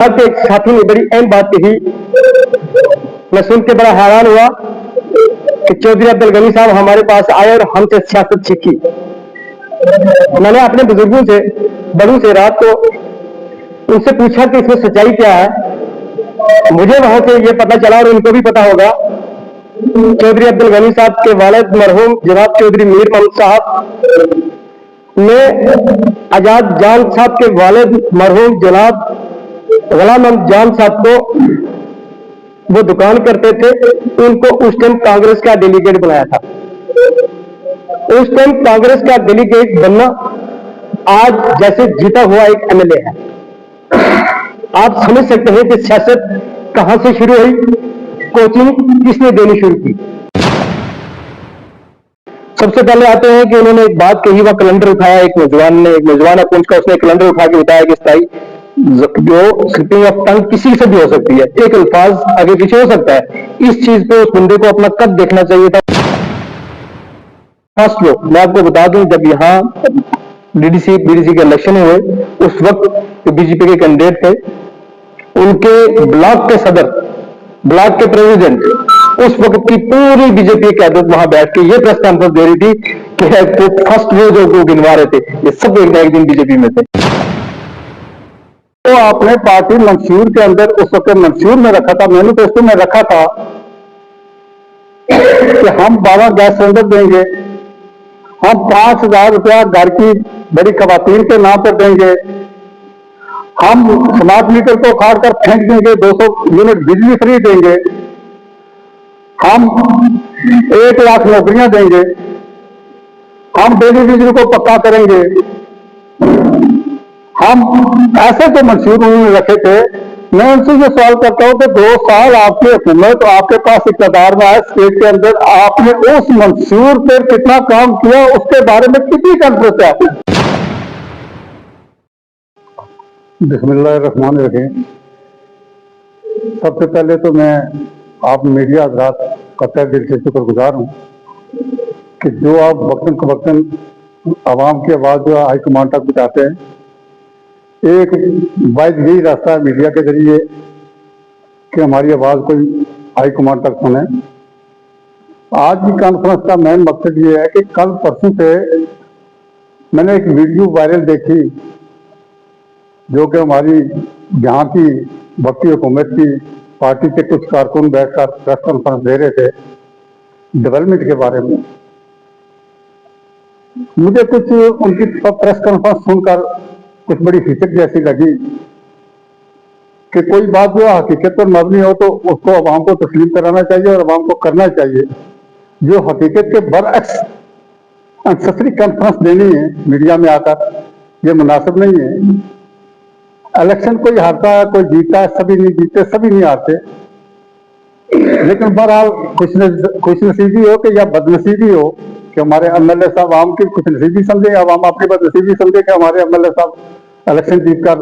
एक साथी ने बड़ी अहम बात कही, मैं सुन के बड़ा हैरान हुआ कि चौधरी अब्दुल गनी साहब हमारे पास आए और हमसे सियासत सीखी। मैंने अपने बुजुर्गों से, बड़ों से रात को उनसे पूछा कि इसमें सच्चाई क्या है। मुझे वहां से ये पता चला और उनको भी पता होगा, चौधरी अब्दुल गनी साहब के वालिद मरहूम जनाब चौधरी मीर मोहम्मद साहब ने आजाद जान साहब के वालिद मरहूम जनाब गुलाम अहमद जान साहब को, वो दुकान करते थे, उनको उस टाइम कांग्रेस का डेलीगेट बनाया था। उस टाइम कांग्रेस का डेलीगेट बनना आज जैसे जीता हुआ एक एमएलए है। आप समझ सकते हैं कि सियासत कहां से शुरू हुई, कोचिंग किसने देनी शुरू की। सबसे पहले आते हैं कि उन्होंने एक बात कही, वह कैलेंडर उठाया, एक नौजवान है पूंछ का, उसने कैलेंडर उठा के बताया कि स्थाई जो स्लिपिंग ऑफ टंग किसी से भी हो सकती है, एक अल्फाज आगे पीछे हो सकता है। इस चीज पे उस बंदे को अपना कद देखना चाहिए था। फर्स्ट लोग मैं आपको बता दूं, जब यहाँ बीडीसी के इलेक्शन हुए, उस वक्त बीजेपी के कैंडिडेट थे, उनके ब्लॉक के सदर, ब्लॉक के प्रेसिडेंट, उस वक्त की पूरी बीजेपी कैडर वहां बैठ के ये प्रेस कॉन्फ्रेंस दे रही थी कि फर्स्ट वो जो गिनवा रहे थे, ये सब एक ना एक दिन बीजेपी में थे। तो आपने पार्टी मंशूर के अंदर उस वक्त मंशूर में रखा था, मैनिफेस्टो में रखा था कि हम 12 गैस सिलेंडर देंगे, हम 5,000 रुपया घर की बड़ी खवातीन के नाम पर देंगे, हम स्मार्ट मीटर को उखाड़ कर फेंक देंगे, 200 यूनिट बिजली फ्री देंगे, हम 1 लाख नौकरियां देंगे, हम डेली बिजली को पक्का करेंगे। हम ऐसे तो मंशूर उन्होंने रखे थे। मैं उनसे ये सवाल करता हूं कि 2 साल आपकी हुकूमत, आपके पास इक़्तिदार में है स्टेट के अंदर, आपने उस मंशूर पर कितना काम किया, उसके बारे में कितनी कॉन्फ्रेंस है आपने? बिस्मिल्लाहिर्रहमानिर्रहीम। सबसे पहले तो मैं आप मीडिया हज़रात का तहे दिल से शुक्रगुजार हूँ कि जो आप वक्तन फ़वक्तन आवाम की आवाज़ जो हाईकमान तक पहुँचाते हैं। एक वाइज यही रास्ता है मीडिया के जरिए कि हमारी आवाज़ कोई हाईकमान तक सुने। आज की कॉन्फ्रेंस का मेन मकसद ये है कि कल परसों से मैंने एक वीडियो वायरल देखी, जो कि हमारी यहाँ की वक्ती हुकूमत की पार्टी के कुछ कारकुन बैठकर प्रेस कॉन्फ्रेंस दे रहे थे डेवलपमेंट के बारे में। मुझे कुछ उनकी प्रेस कॉन्फ्रेंस सुनकर कुछ बड़ी हिचक जैसी लगी कि कोई बात जो हकीकत पर मबनी हो तो उसको अवाम को तस्लीम कराना चाहिए और अवाम को करना चाहिए। जो हकीकत के बरअक्स अनससरी कॉन्फ्रेंस देनी है मीडिया में आकर, ये मुनासिब नहीं है। इलेक्शन कोई हारता है, कोई जीतता है, सभी नहीं जीतते, सभी नहीं हारते। लेकिन बहरहाल खुशनसीबी हो कि या बदनसीबी हो कि हमारे एमएलए साहब आवाम की खुशनसीबी समझे, आवाम आपकी बदनसीबी समझे कि हमारे एमएलए साहब इलेक्शन जीतकर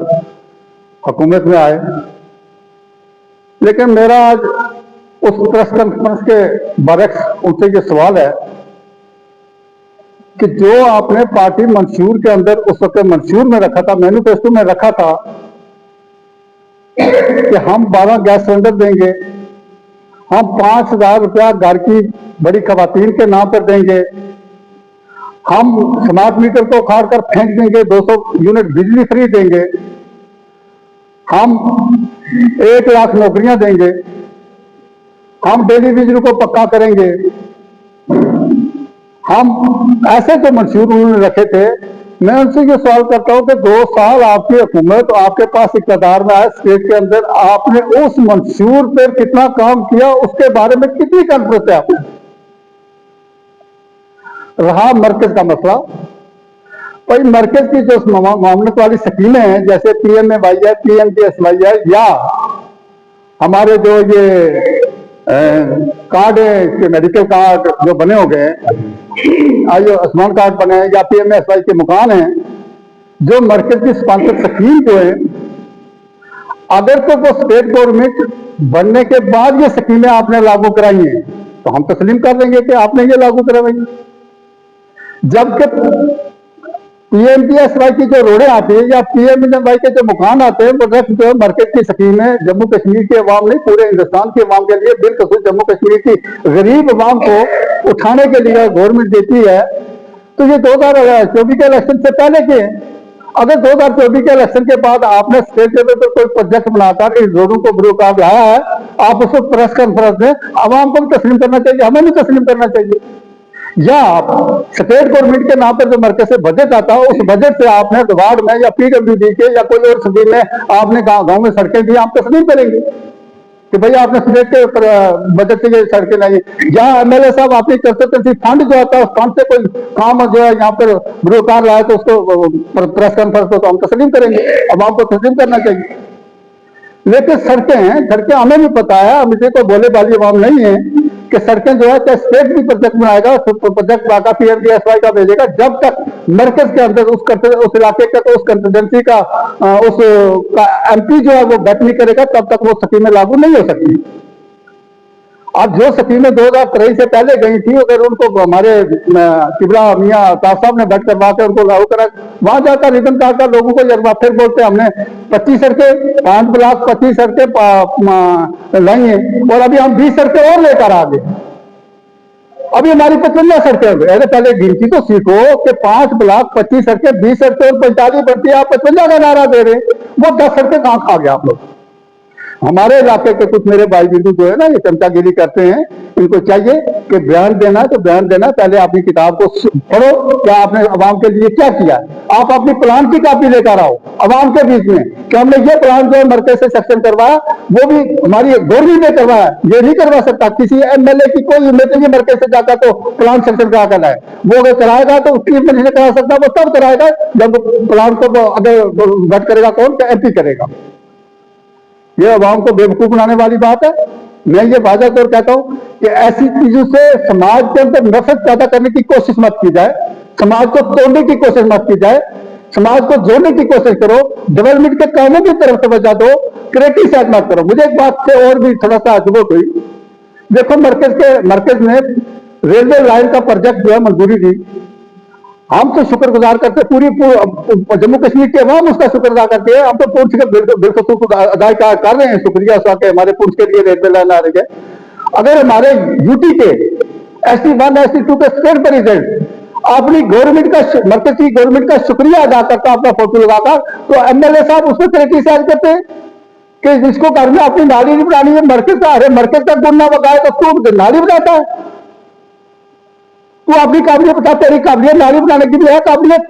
हुकूमत में आए। लेकिन मेरा आज उस प्रेस कॉन्फ्रेंस के बरअक्स उनसे ये सवाल है कि जो आपने पार्टी मंशूर के अंदर उस वक्त मंशूर में रखा था, मैनिफेस्टो में रखा था कि हम 12 गैस सिलेंडर देंगे, हम 5,000 रुपया घर की बड़ी खवातीन के नाम पर देंगे, हम स्मार्ट मीटर को उखाड़ कर फेंक देंगे, 200 यूनिट बिजली फ्री देंगे, हम 1 लाख नौकरियां देंगे, हम डेली बिजली को पक्का करेंगे। हम ऐसे तो मंशूर उन्होंने रखे थे। मैं उनसे ये सवाल करता हूं कि 2 साल आपकी हुकूमत, आपके पास इक़्तिदार में है स्टेट के अंदर, आपने उस मंशूर पर कितना काम किया, उसके बारे में कितनी कॉन्फ्रेंस है आपने? रहा मरकज का मसला, भाई मरकज की जो मामलत वाली स्कीमें हैं, जैसे PMAY है, PMJSY है, या हमारे जो ये कार्ड है, इसके मेडिकल कार्ड जो बने हो गए, आयुष्मान कार्ड बने हैं, या PMSY के मकान हैं, जो मरकज की स्पॉन्सर स्कीम जो है, अगर तो वो स्टेट गवर्नमेंट बनने के बाद ये स्कीमें आपने लागू कराई हैं तो हम तस्लीम कर देंगे कि आपने ये लागू करवाई। जबकि पीएमजीएसवाई की जो रोडें आती है या पीएमजीएसवाई के जो मकान आते हैं वो रख जो मार्केट की स्कीम है जम्मू कश्मीर के अवाम नहीं पूरे हिंदुस्तान के अवाम के लिए बिलखसूस जम्मू कश्मीर की गरीब अवाम को उठाने के लिए गवर्नमेंट देती है। तो ये 2024 के इलेक्शन से पहले के हैं। अगर 2024 के इलेक्शन के बाद आपने स्टेट लेवल पर कोई प्रोजेक्ट बनाकर इस रोडों को बरूकार लाया है, आप उसको प्रेस कॉन्फ्रेंस में आवाम को भी तस्लीम करना चाहिए, हमें भी तस्लीम करना चाहिए। या आप स्टेट गवर्नमेंट के नाम पर जो मरकज से बजट आता है उस बजट से आपने वार्ड में या पीडब्ल्यूडी के या कोई और स्कीम में आपने गांव में सड़कें दी, आप तस्लीम करेंगे कि भाई आपने स्टेट के बजट से ये सड़कें लाई। जहां एमएलए साहब आपकी कंस्टिट्यूंसी फंड जो आता है उस फंड से कोई काम जो है यहाँ पर बरूकार लाया तो उसको प्रेस कॉन्फ्रेंस को तो हम तस्लीम करेंगे, अवाम को तस्लीम करना चाहिए। लेकिन सड़कें हमें भी पता है, हम इसे कोई बोले वाली अवाम नहीं है कि सड़कें जो है चाहे स्टेट भी प्रोजेक्ट बनाएगा, प्रोजेक्ट बनाकर पीएमजीएसवाई का भेजेगा, जब तक मरकज के अंदर उस इलाके का तो उस कंस्टिट्यूंसी का उस एमपी जो है वो बैठ नहीं करेगा तब तक वो स्कीमें लागू नहीं हो सकती। अब जो स्कीमें 2023 से पहले गई थी अगर उनको हमारे किबरा मियाँ ताज साहब ने बैठ करवा के उनको लागू करा, वहां जाकर रिबन काटकर लोगों को जब फिर बोलते हमने 25 सड़कें 5 लाख 25 सड़कें लाई हैं और अभी हम 20 सड़कें और लेकर आ गए। अभी हमारी 55 सड़कें हो गई। अरे पहले गिनती तो सीखो कि 5 लाख 25 सड़कें 20 सड़कें और 45 बढ़ती है, आप 55 का नारा दे रहे हैं, वो 10 सड़कें कहां खा गया आप लोग। हमारे इलाके के कुछ मेरे भाई बिंदु जो है ना ये चमचागिरी करते हैं, इनको चाहिए कि बयान देना तो बयान देना, पहले अपनी किताब को पढ़ो, क्या आपने अवाम के लिए क्या किया। आप अपनी प्लान की कॉपी लेकर आओ अवाम के बीच में कि हमने ये प्लान जो है मरकज से सेक्शन करवाया, वो भी हमारी गवर्नमेंट ने करवाया, ये नहीं करवा सकता किसी एमएलए की कोई उम्मीद नहीं मरकज से जाकर तो प्लान सेक्शन करा कर लाए। वो अगर कराएगा तो उसकी नहीं करा सकता, वो तब कराएगा जब प्लान को अगर गट करेगा कौन, क्या एमपी करेगा। ये अवाम को बेवकूफ बनाने वाली बात है। मैं ये वादा तौर कहता हूं कि ऐसी चीजों से समाज के अंदर नफरत पैदा करने की कोशिश मत की जाए, समाज को तोड़ने की कोशिश मत की जाए, समाज को जोड़ने की कोशिश करो, डेवलपमेंट के कामों की तरफ तवज्जो दो, क्रिटिसाइज मत करो। मुझे एक बात से और भी थोड़ा सा अजूबत हुई, देखो मरकज ने रेलवे लाइन का प्रोजेक्ट जो है मंजूरी दी, हम तो शुक्रगुजार करते पूरी जम्मू कश्मीर के अवाम उसका शुक्र अदा करते हैं, हम तो पूंछ के बिल्कुल अदा कर रहे हैं, शुक्रिया उसका कि हमारे पूंछ के लिए रेलवे लाइन आ रही है। अगर हमारे यूटी के SC1 SC2 के स्टेट प्रेसिडेंट अपनी गवर्नमेंट का मरकज की गवर्नमेंट का शुक्रिया अदा करता अपना फोटो लगाकर, तो एमएलए साहब उसमें क्रिटिसाइज करते हैं कि जिसको घर में अपनी नाली नहीं बनानी है, मरकज का गुण ना बगाए तो तू नाली बनाता है, तू अपनी काबिलियत बता, तेरी काबिलियत नाली बनाने की भी है काबिलियत।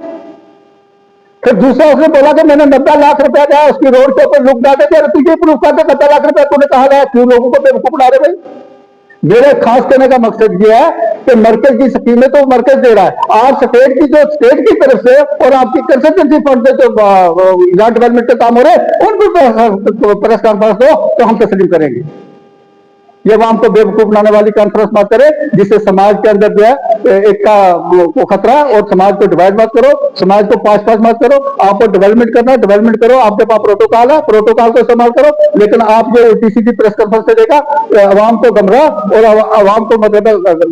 फिर दूसरा उसने बोला कि मैंने 90 लाख रुपया दिया उसकी रोड के ऊपर लुक डाले थे, तुझे प्रूफ करते 90 लाख रुपया तूने कहा गया, क्यों लोगों को बेवकूफ बना रहे भाई। मेरे खास कहने का मकसद ये है कि मरकज की स्कीमें तो मरकज दे रहा है, आप स्टेट की तरफ से और आपकी कंसल्टेंसी फंड से जो यहाँ डेवलपमेंट के काम हो रहे हैं उन पर प्रेस कॉन्फ्रेंस दो तो हम तस्लीम करेंगे। ये अवाम को बेवकूफ बनाने वाली कॉन्फ्रेंस मत करे जिससे समाज के अंदर जो है एक को खतरा, और समाज को डिवाइड मत करो, समाज को पास मत करो। आपको डेवलपमेंट करना है डेवलपमेंट करो, आपके पास प्रोटोकॉल है, प्रोटोकॉल को इस्तेमाल करो, लेकिन आप जो टीसीडी प्रेस कॉन्फ्रेंस से देगा अवाम को गमराह और अवाम को मतलब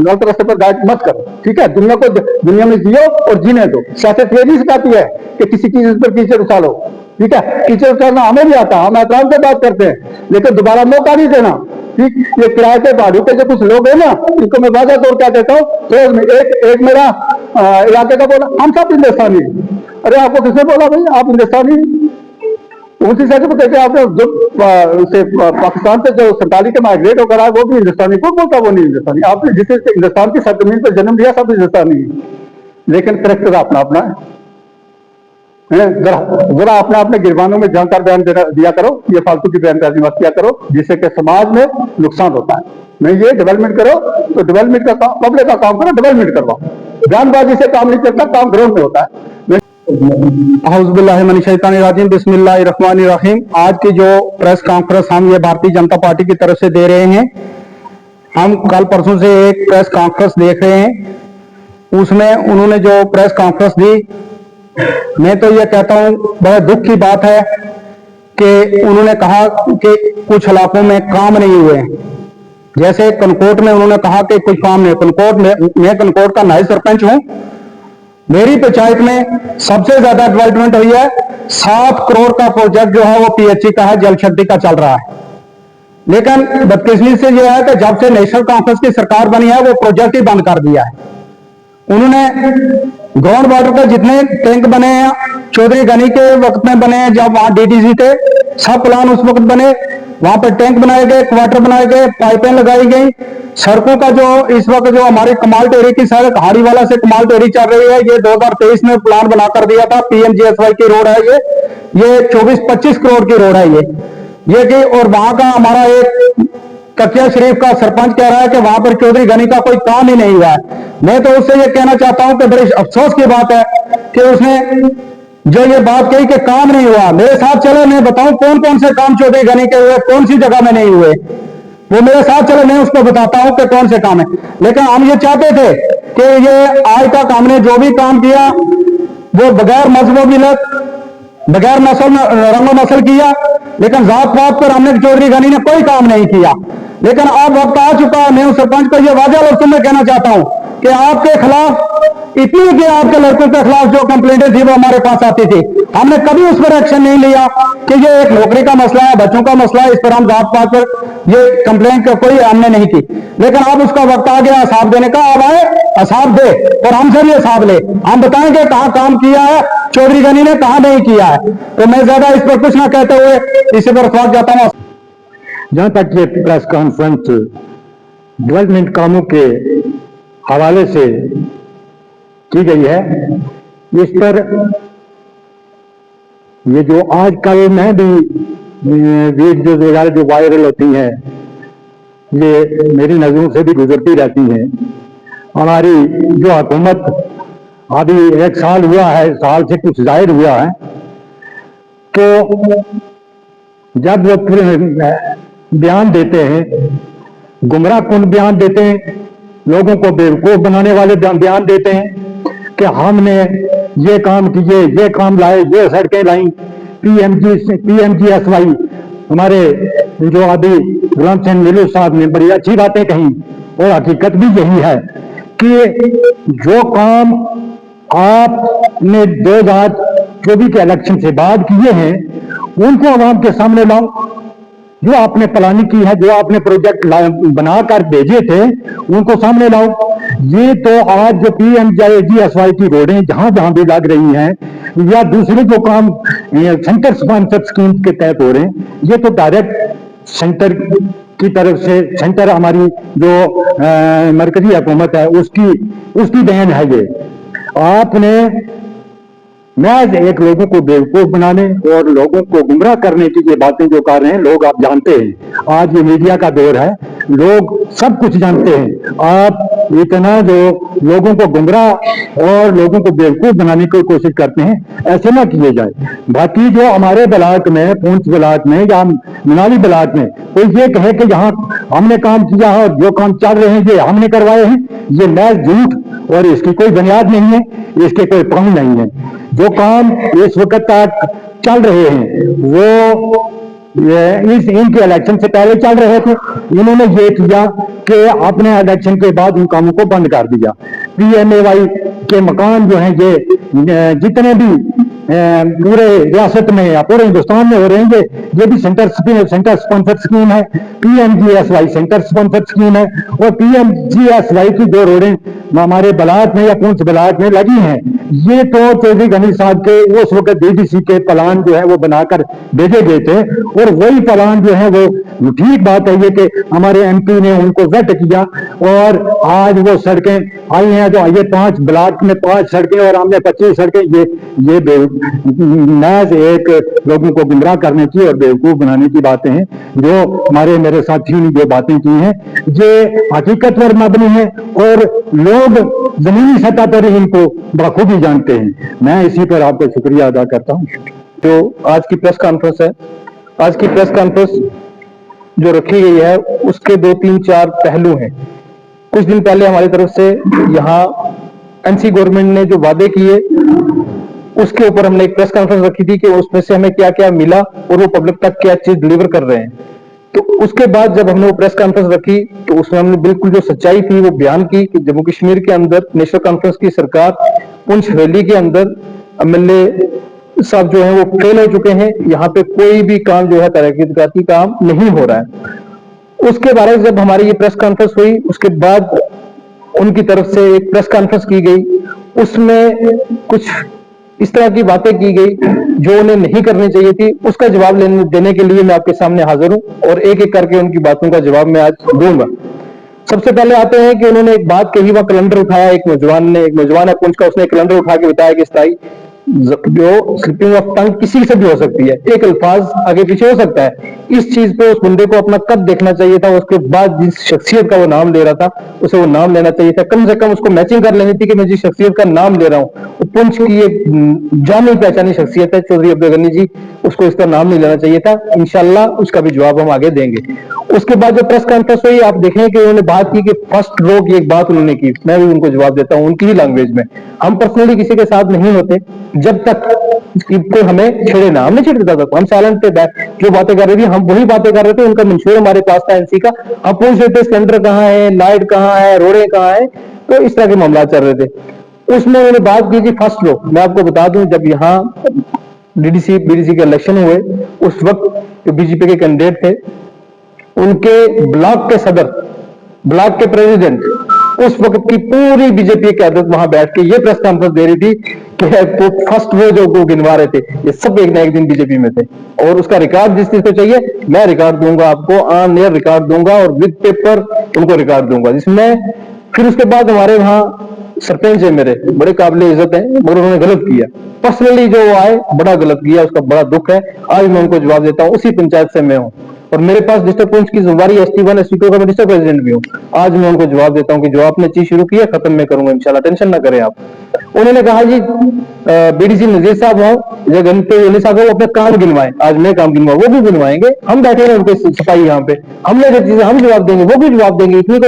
गलत रास्ते पर गाइड मत करो। ठीक है, दुनिया में जियो और जीने दो। सियासत ये नहीं सिखाती है कि किसी चीज पर कीचड़ उछालो। ठीक है, कीचड़ उछालना हमें भी आता, हम एहतराम से बात करते हैं, लेकिन दोबारा मौका नहीं देना। ठीक, ये किराए के भाड़ू के जो कुछ लोग हैं ना, इनको मैं वादा तौर क्या कहता हूँ, तो एक मेरा इलाके का बोला हम सब हिंदुस्तानी। अरे आपको किसने बोला भाई आप हिंदुस्तानी? उसी से कहते आपने जो पाकिस्तान से जो 47 के माइग्रेट होकर आए वो भी हिंदुस्तानी, कौन बोलता वो नहीं हिंदुस्तानी? आपने जिसे हिंदुस्तान की सरजमीन पर जन्म लिया सब हिंदुस्तानी है, लेकिन करेक्टर अपना अपना है। जरा अपने गिरबानों में जानकार बयान दिया करो, ये फालतू की बयानबाजी मत किया करो जिससे कि समाज में नुकसान होता है। नहीं, ये डेवलपमेंट करो तो डेवलपमेंट का काम, पब्लिक का काम करो, डेवलपमेंट करवाओ। बयानबाजी से काम नहीं चलता, काम ग्राउंड में होता है। बिस्मिल्लाहिर्रहमानिर्रहीम। आज की जो प्रेस कॉन्फ्रेंस हम ये भारतीय जनता पार्टी की तरफ से दे रहे हैं, हम कल परसों से एक प्रेस कॉन्फ्रेंस देख रहे हैं, उसमें उन्होंने जो प्रेस कॉन्फ्रेंस दी, मैं तो ये कहता हूं बड़ा दुख की बात है कि उन्होंने कहा कि कुछ इलाकों में काम नहीं हुए। जैसे कनकोट में उन्होंने कहा कि कुछ काम नहीं, कनकोट में, मैं कनकोट का नायब सरपंच हूं मेरी पंचायत में सबसे ज्यादा डेवलपमेंट हुई है। 7 करोड़ का प्रोजेक्ट जो है वो पीएचई का है, जल शक्ति का चल रहा है। लेकिन बदकिस्मती से यह है कि जब से नेशनल कॉन्फ्रेंस की सरकार बनी है वो प्रोजेक्ट ही बंद कर दिया है। उन्होंने ग्राउंड वाटर के जितने टैंक बने हैं चौधरी गनी के वक्त में बने हैं, जब वहां डीडीसी थे, सब प्लान उस वक्त बने, वहां पर टैंक बनाए गए, क्वार्टर बनाए गए, पाइपें लगाई गई। सड़कों का जो इस वक्त जो हमारी कमाल टेरी की सड़क हाड़ीवाला से कमाल टेरी चल रही है, ये 2023 में प्लान बना कर दिया था। पीएमजीएसवाई की रोड है ये 24-25 करोड़ की रोड है ये कि, और वहां का हमारा एक ककिया शरीफ का सरपंच कह रहा है कि वहां पर चौधरी गनी का कोई काम ही नहीं हुआ है। मैं तो उससे ये कहना चाहता हूं कि बड़े अफसोस की बात है कि उसने जो ये बात कही कि काम नहीं हुआ, मेरे साथ चलो मैं बताऊं कौन कौन से काम चौधरी गनी के हुए, कौन सी जगह में नहीं हुए, वो मेरे साथ चलो मैं उसको बताता हूं कि कौन से काम है। लेकिन हम ये चाहते थे कि ये आज तक हमने जो भी काम किया वो बगैर मजहब मिलत, बगैर नस्ल रंगो नस्ल किया, लेकिन जात पात पर हमने चौधरी गनी ने कोई काम नहीं किया। लेकिन अब वक्त आ चुका है, मैं उस सरपंच को यह वाजा लफ्ज़ों में कहना चाहता हूं कि आपके खिलाफ इतनी कि आपके लड़कों के खिलाफ जो कंप्लेंटें थी वो हमारे पास आती थी, हमने कभी उस पर एक्शन नहीं लिया कि ये एक नौकरी का मसला है, बच्चों का मसला है, इस पर हम जात पात पर ये कंप्लेंट कोई हमने नहीं की। लेकिन अब उसका वक्त आ गया हिसाब देने का, अब आए हिसाब दे और हमसे भी हिसाब ले, हम बताएंगे कहां काम किया है चौधरी गनी ने, कहां नहीं किया है। तो मैं ज्यादा इस पर कुछ ना कहते हुए इसी पर स्वागत जाता हूं। जहां तक ये प्रेस कॉन्फ्रेंस डेवलपमेंट कामों के हवाले से की गई है, इस पर ये जो आजकल में भी वीडियोज वगैरह जो वायरल होती हैं, ये मेरी नजरों से भी गुजरती रहती हैं। हमारी जो हुकूमत अभी 1 साल हुआ है, साल से कुछ जाहिर हुआ है, तो जब वो बयान देते हैं, गुमराह कुन बयान देते हैं, लोगों को बेवकूफ बनाने वाले बयान देते हैं कि हमने ये काम किए, ये काम लाए, ये सड़कें लाई, पीएमजीएसवाई हमारे जो अभी गुलाम सिंह नीलू साहब ने बड़ी अच्छी बातें कही, और हकीकत भी यही है कि जो काम आपने 2024 के इलेक्शन से बाद किए हैं उनको आवाम के सामने लाओ। जो आपने प्लानिंग की है, जो आपने प्रोजेक्ट बनाकर भेजे थे उनको सामने लाओ। ये तो आज जो पीएमजीएसवाई की रोडें जहां जहां भी लग रही हैं या दूसरे जो काम सेंटर स्पॉन्सर स्कीम के तहत हो रहे हैं, ये तो डायरेक्ट सेंटर की तरफ से, सेंटर हमारी जो मरकजी हुकूमत है उसकी देन है। ये आपने महज एक लोगों को बेवकूफ बनाने और लोगों को गुमराह करने की ये बातें जो कर रहे हैं, लोग आप जानते हैं, आज ये मीडिया का दौर है, लोग सब कुछ जानते हैं। आप इतना जो लोगों को गुमराह और लोगों को बेवकूफ बनाने की कोशिश करते हैं, ऐसे ना किए जाए। बाकी जो हमारे ब्लॉक में, पूंछ ब्लॉक में या मनाली ब्लॉक में कोई ये कहे कि यहाँ हमने काम किया है और जो काम चल रहे हैं ये हमने करवाए हैं, ये महज झूठ और इसकी कोई बुनियाद नहीं है, इसके कोई प्रमाण नहीं है। जो काम इस वक्त तक चल रहे हैं वो इनके इलेक्शन से पहले चल रहे थे, इन्होंने ये किया कि अपने इलेक्शन के बाद उन कामों को बंद कर दिया। पीएमएवाई के मकान जो हैं ये जितने भी पूरे रियासत में या पूरे हिंदुस्तान में हो रहे हैं, ये भी सेंटर स्पॉन्सर स्कीम है, पीएमजीएसवाई सेंटर स्पॉन्सर स्कीम है। और पीएमजीएसवाई की जो रोडें हमारे ब्लॉक में या पूंछ ब्लॉक में लगी हैं, ये तो चौधरी गनी साहब के उस वक्त डीडीसी के प्लान जो है वो बनाकर भेजे गए थे, और वही प्लान जो है वो ठीक बात है ये कि हमारे एमपी ने उनको वेट किया और आज वो सड़कें आई हैं। जो ये 5 ब्लॉक में 5 सड़कें और हमने 25 सड़कें, ये महज एक लोगों को गुमराह करने की और बेवकूफ बनाने की बातें हैं। जो हमारे मेरे साथियों ने जो बातें की हैं ये हकीकत पर मबनी है और लोग जमीनी सतह पर ही इनको बखूबी जानते हैं। मैं इसी पर आपको शुक्रिया अदा करता हूँ। जो आज की प्रेस कॉन्फ्रेंस है, आज की प्रेस कॉन्फ्रेंस जो रखी गई है उसके 2-3-4 पहलू हैं। कुछ दिन पहले हमारी तरफ से यहाँ एनसी गवर्नमेंट ने जो वादे किए उसके ऊपर हमने एक प्रेस कॉन्फ्रेंस रखी थी कि उसमें से हमें क्या क्या मिला और वो पब्लिक तक क्या चीज डिलीवर कर रहे हैं। तो उसके बाद जब हमने वो प्रेस कॉन्फ्रेंस रखी तो उसमें हमने बिल्कुल जो सच्चाई थी वो बयान की कि जम्मू कश्मीर के अंदर नेशनल कॉन्फ्रेंस की सरकार पुंछ हवेली के अंदर एमएलए साहब जो है वो फेल हो चुके हैं। यहाँ पे कोई भी काम जो है तरक्की काम नहीं हो रहा है। उसके बारे में जब हमारी ये प्रेस कॉन्फ्रेंस हुई, उसके बाद उनकी तरफ से एक प्रेस कॉन्फ्रेंस की गई, उसमें कुछ इस तरह की बातें की गई जो उन्हें नहीं करनी चाहिए थी। उसका जवाब देने के लिए मैं आपके सामने हाजिर हूं और एक एक करके उनकी बातों का जवाब मैं आज दूंगा। सबसे पहले आते हैं कि उन्होंने एक बात कही, वह कैलेंडर उठाया। एक नौजवान है पुंछ का, उसने कैलेंडर उठा के बताया कि स्थाई जो स्लिपिंग ऑफ टंग किसी से भी हो सकती है, एक अल्फाज आगे पीछे हो सकता है। इस चीज पे उस बंदे को अपना कद देखना चाहिए था। उसके बाद जिस शख्सियत का वो नाम ले रहा था उसे वो नाम लेना चाहिए था। कम से कम उसको मैचिंग कर लेनी थी कि मैं जिस शख्सियत का नाम ले रहा हूँ वो पुंछ की एक जानी पहचानी शख्सियत है चौधरी अब्दुल गनी जी, उसको इसका नाम नहीं लेना चाहिए था। इंशाल्लाह उसका भी जवाब हम आगे देंगे। उसके बाद जो प्रेस कॉन्फ्रेंस हुई, आप देखें कि उन्होंने बात की कि फर्स्ट रो की एक बात उन्होंने की, मैं भी उनको जवाब देता हूं उनकी ही लैंग्वेज में। हम पर्सनली किसी के साथ नहीं होते जब तक कोई हमें छेड़े ना, हमने छेड़ देता था, हम साइलेंट पे बैठ, जो बातें कर रही थी हम वही बातें कर रहे थे। उनका मंशूर हमारे पास था एनसी का, हम पूछ रहे थे सिलेंडर कहाँ है, लाइट कहाँ है, रोडे कहाँ है, तो इस तरह के मामला चल रहे थे। उसमें उन्होंने बात की थी फर्स्ट रो। मैं आपको बता दूं, जब यहाँ डीडीसी बीडीसी के इलेक्शन हुए उस वक्त जो बीजेपी के कैंडिडेट थे, उनके ब्लॉक के सदर, ब्लॉक के प्रेसिडेंट, उस वक्त की पूरी बीजेपी की क्यादत वहां बैठ के ये प्रेस कॉन्फ्रेंस दे रही थी कि तो फर्स्ट वे जो गिनवा रहे थे ये सब एक ना एक दिन बीजेपी में थे। और उसका रिकॉर्ड जिस चीज को चाहिए मैं रिकॉर्ड दूंगा आपको, ऑन एयर रिकॉर्ड दूंगा और विद पेपर उनको रिकॉर्ड दूंगा, जिसमें फिर उसके बाद हमारे वहां सरपंच है मेरे, बड़े काबिल इज्जत है, मगर उन्होंने गलत किया। पर्सनली जो आए बड़ा गलत किया, उसका बड़ा दुख है। आज मैं उनको जवाब देता हूँ, उसी पंचायत से मैं हूँ और मेरे पास डिस्ट्रिक्ट पुंछ की जिम्मेदारी ST1 ST2 का मैं डिस्ट्रिक्ट प्रेसिडेंट भी हूँ। आज मैं उनको जवाब देता हूँ कि जो आपने चीज शुरू की है खत्म मैं करूंगा इंशाल्लाह, टेंशन ना करें आप। उन्होंने कहा जी बीडीसी नजीर साहब हो या गणपति साहब हो, अपने काम गिनवाएं। आज मैं काम गिनवा, वो भी गिनवाएंगे, हम बैठे हैं उनके सफाई यहाँ पे, हमने जो चीजें हम जवाब देंगे वो भी जवाब देंगे। इतनी